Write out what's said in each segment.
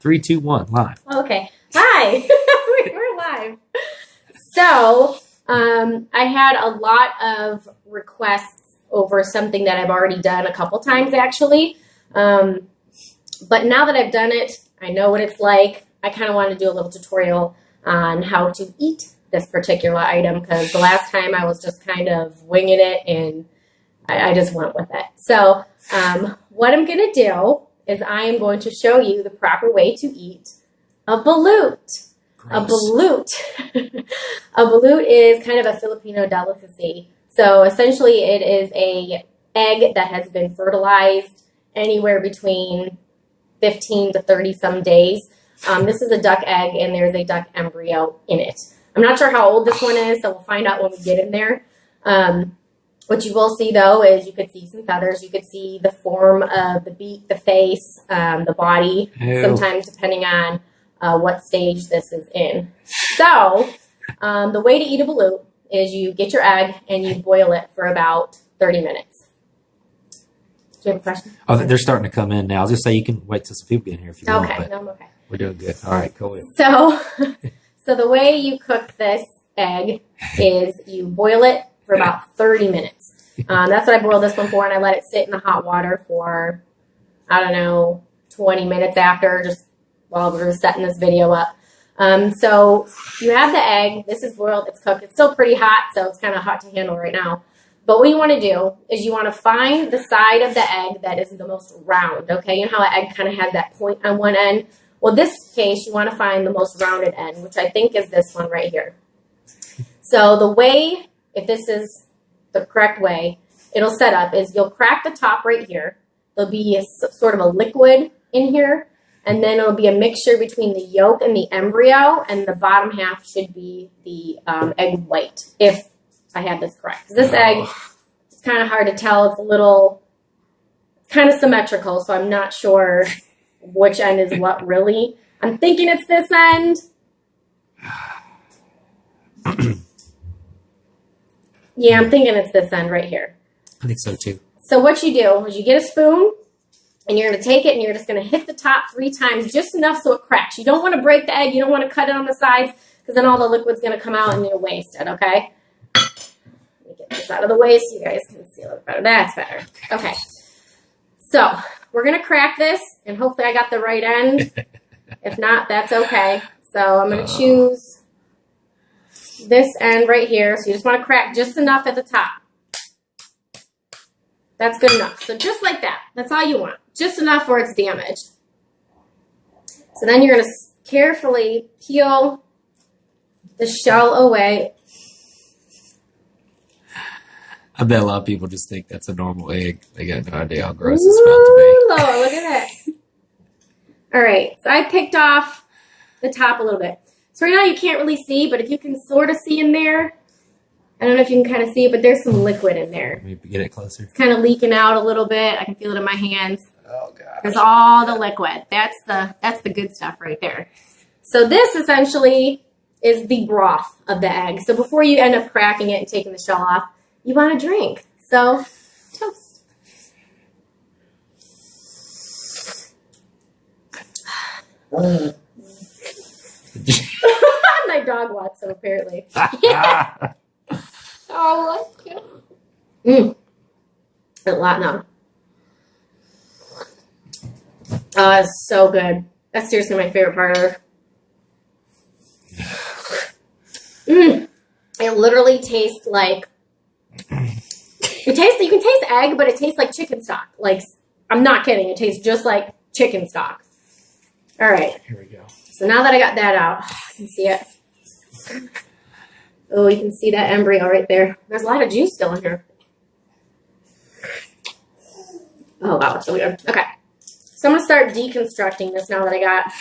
3, 2, 1, live. Okay. Hi. We're live. So, I had a lot of requests over something that I've already done a couple times, actually. But now that I've done it, I know what it's like. I kind of want to do a little tutorial on how to eat this particular item, because the last time I was just kind of winging it and I just went with it. So what I'm going to do is I am going to show you the proper way to eat a balut. Gross. A balut. A balut is kind of a Filipino delicacy. So essentially it is a egg that has been fertilized anywhere between 15 to 30 some days. This is a duck egg and there's a duck embryo in it. I'm not sure how old this one is, so we'll find out when we get in there. What you will see, though, is you could see some feathers. You could see the form of the beak, the face, the body, sometimes depending on what stage this is in. So the way to eat a balut is you get your egg and you boil it for about 30 minutes. Do you have a question? Oh, they're starting to come in now. I'll just say you can wait till some people get in here if you want. Okay, no, I'm okay. We're doing good. All right, go ahead. So the way you cook this egg is you boil it for about 30 minutes. That's what I boiled this one for, and I let it sit in the hot water for, I don't know, 20 minutes after, just while we were setting this video up. So you have the egg. This is boiled. It's cooked. It's still pretty hot, so it's kind of hot to handle right now. But what you want to do is you want to find the side of the egg that is the most round, okay? You know how an egg kind of has that point on one end? Well, this case, you want to find the most rounded end, which I think is this one right here. So the way, if this is the correct way, it'll set up is you'll crack the top right here. There'll be sort of a liquid in here, and then it'll be a mixture between the yolk and the embryo, and the bottom half should be the egg white, if I have this correct. This egg, it's kind of hard to tell. It's kind of symmetrical, so I'm not sure which end is what really. I'm thinking it's this end. Yeah, I'm thinking it's this end right here. I think so too. So what you do is you get a spoon and you're going to take it and you're just going to hit the top 3 times, just enough so it cracks. You don't want to break the egg. You don't want to cut it on the sides because then all the liquid's going to come out and you'll waste it, okay? Let me get this out of the way so you guys can see a little better. That's better. Okay. So we're going to crack this and hopefully I got the right end. If not, that's okay. So I'm going to choose this end right here. So you just want to crack just enough at the top. That's good enough. So just like that. That's all you want. Just enough where it's damaged. So then you're going to carefully peel the shell away. I bet a lot of people just think that's a normal egg. They got no idea how gross it's about to be. Lord, look at that. All right. So I picked off the top a little bit. So right now you can't really see, but if you can sort of see in there, I don't know if you can kind of see it, but there's some liquid in there. Maybe get it closer. It's kind of leaking out a little bit. I can feel it in my hands. Oh god. There's all the liquid. That's the good stuff right there. So this essentially is the broth of the egg. So before you end up cracking it and taking the shell off, you want a drink. So toast. My dog wants some, apparently. Yeah. Oh, look. A lot now. Oh, it's so good. That's seriously my favorite part of it. It literally tastes like, you can taste egg, but it tastes like chicken stock. Like, I'm not kidding. It tastes just like chicken stock. All right. Here we go. So now that I got that out, I can see it. Oh, you can see that embryo right there. There's a lot of juice still in here. Oh, wow, it's so good. Okay. So I'm going to start deconstructing this now that I got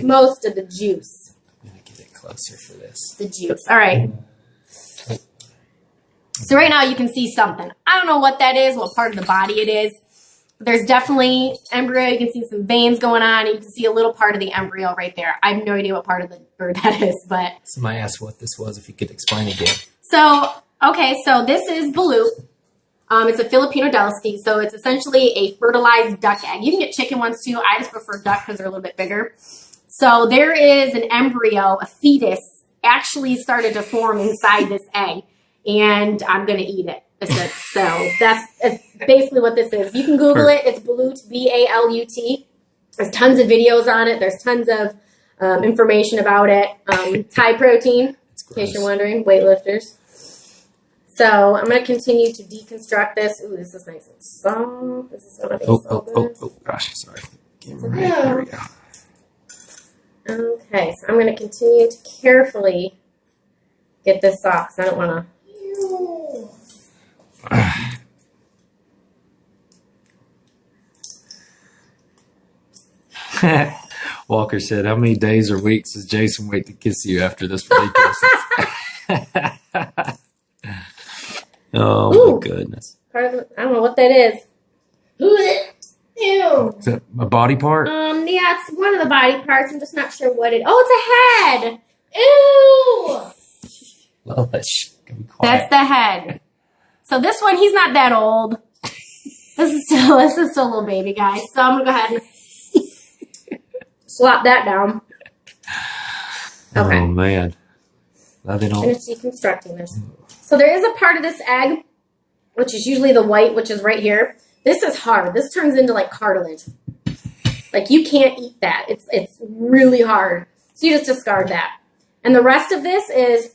most of the juice. I'm going to get it closer for this. The juice. All right. So right now you can see something. I don't know what that is, what part of the body it is. But there's definitely embryo. You can see some veins going on. You can see a little part of the embryo right there. I have no idea what part of the bird that is, but... Somebody asked what this was, if you could explain again. So, okay, so this is Balut. It's a Filipino delicacy, so it's essentially a fertilized duck egg. You can get chicken ones too. I just prefer duck because they're a little bit bigger. So there is an embryo, a fetus, actually started to form inside this egg, and I'm going to eat it. So that's basically what this is. You can Google it. It's Balut, B-A-L-U-T. There's tons of videos on it. There's tons of information about it. It's high protein, in case you're wondering, weightlifters. So I'm going to continue to deconstruct this. Ooh, this is nice and soft. This is going to be so good. Oh, gosh, sorry. Right, there we go. Okay, so I'm going to continue to carefully get this off because I don't want to. Walker said, "How many days or weeks does Jason wait to kiss you after this ridiculous?" Oh, Ooh, my goodness. I don't know what that is. Ew. Is that a body part? Yeah, it's one of the body parts. I'm just not sure what it. Oh, it's a head. Ew. Well, that's be quiet. That's the head. So this one, he's not that old. This is still a little baby guy. So I'm gonna go ahead and slop that down. Okay. Oh man. Now they don't. Finish deconstructing this. So there is a part of this egg, which is usually the white, which is right here. This is hard. This turns into like cartilage. Like you can't eat that. It's really hard. So you just discard that. And the rest of this is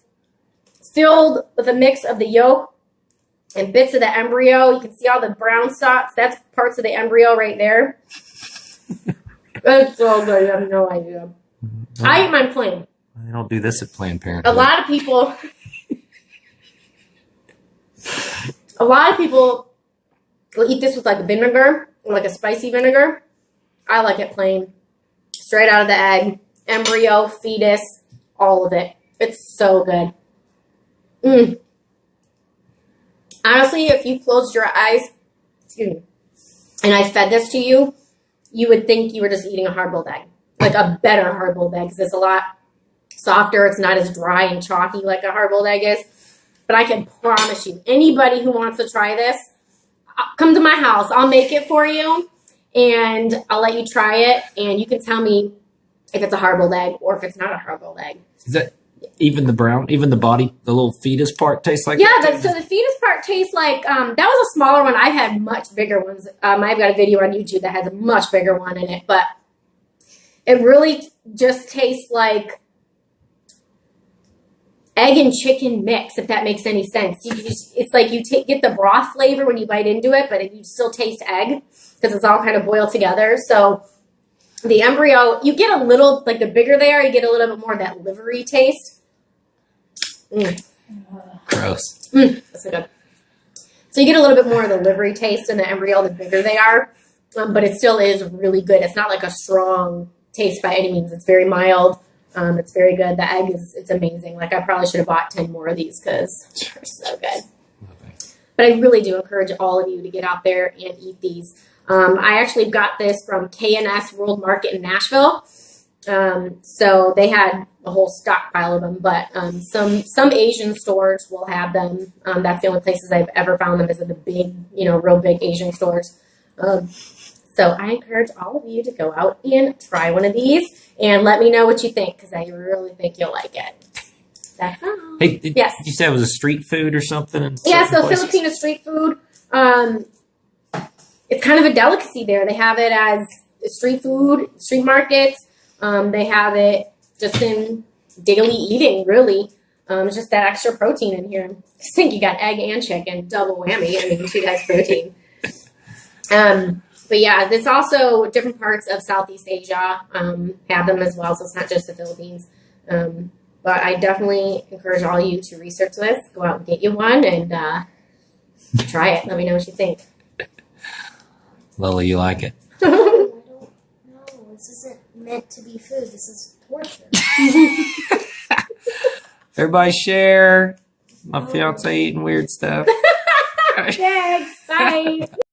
filled with a mix of the yolk and bits of the embryo. You can see all the brown spots. That's parts of the embryo right there. It's so good. You have no idea. I eat mine plain. They don't do this at Planned Parenthood. A lot of people will eat this with like vinegar, or like a spicy vinegar. I like it plain. Straight out of the egg. Embryo, fetus, all of it. It's so good. Honestly, if you closed your eyes, excuse me, and I fed this to you, you would think you were just eating a hard-boiled egg. Like a better hard-boiled egg, because it's a lot softer. It's not as dry and chalky like a hard-boiled egg is. But I can promise you, anybody who wants to try this, come to my house. I'll make it for you, and I'll let you try it, and you can tell me if it's a hard-boiled egg or if it's not a hard-boiled egg. Is that even the brown, even the body, the little fetus part tastes like that? Yeah, so the fetus part tastes like, that was a smaller one. I've had much bigger ones. I've got a video on YouTube that has a much bigger one in it, but it really just tastes like egg and chicken mix, if that makes any sense. It's like you get the broth flavor when you bite into it, but you still taste egg because it's all kind of boiled together. So the embryo, you get a little, like the bigger they are, you get a little bit more of that livery taste. Gross. That's so good. So you get a little bit more of the livery taste in the embryo the bigger they are, but it still is really good. It's not like a strong taste by any means. It's very mild. It's very good. The egg it's amazing. Like I probably should have bought 10 more of these because they're so good. Okay. But I really do encourage all of you to get out there and eat these. I actually got this from K&S World Market in Nashville. So they had a whole stockpile of them, but some Asian stores will have them. That's the only places I've ever found them is at the big, real big Asian stores. So I encourage all of you to go out and try one of these and let me know what you think because I really think you'll like it. That's all. Hey, yes. Did you say it was a street food or something? Yeah, so Filipino street food. It's kind of a delicacy there. They have it as street food, street markets. They have it just in daily eating, really. It's just that extra protein in here. I think you got egg and chicken, double whammy. I mean, she has protein. But yeah, there's also different parts of Southeast Asia have them as well, so it's not just the Philippines. But I definitely encourage all of you to research this, go out and get you one, and try it. Let me know what you think. Lily, you like it? I don't know. This isn't meant to be food. This is torture. Everybody share. My fiance eating weird stuff. Thanks. Bye.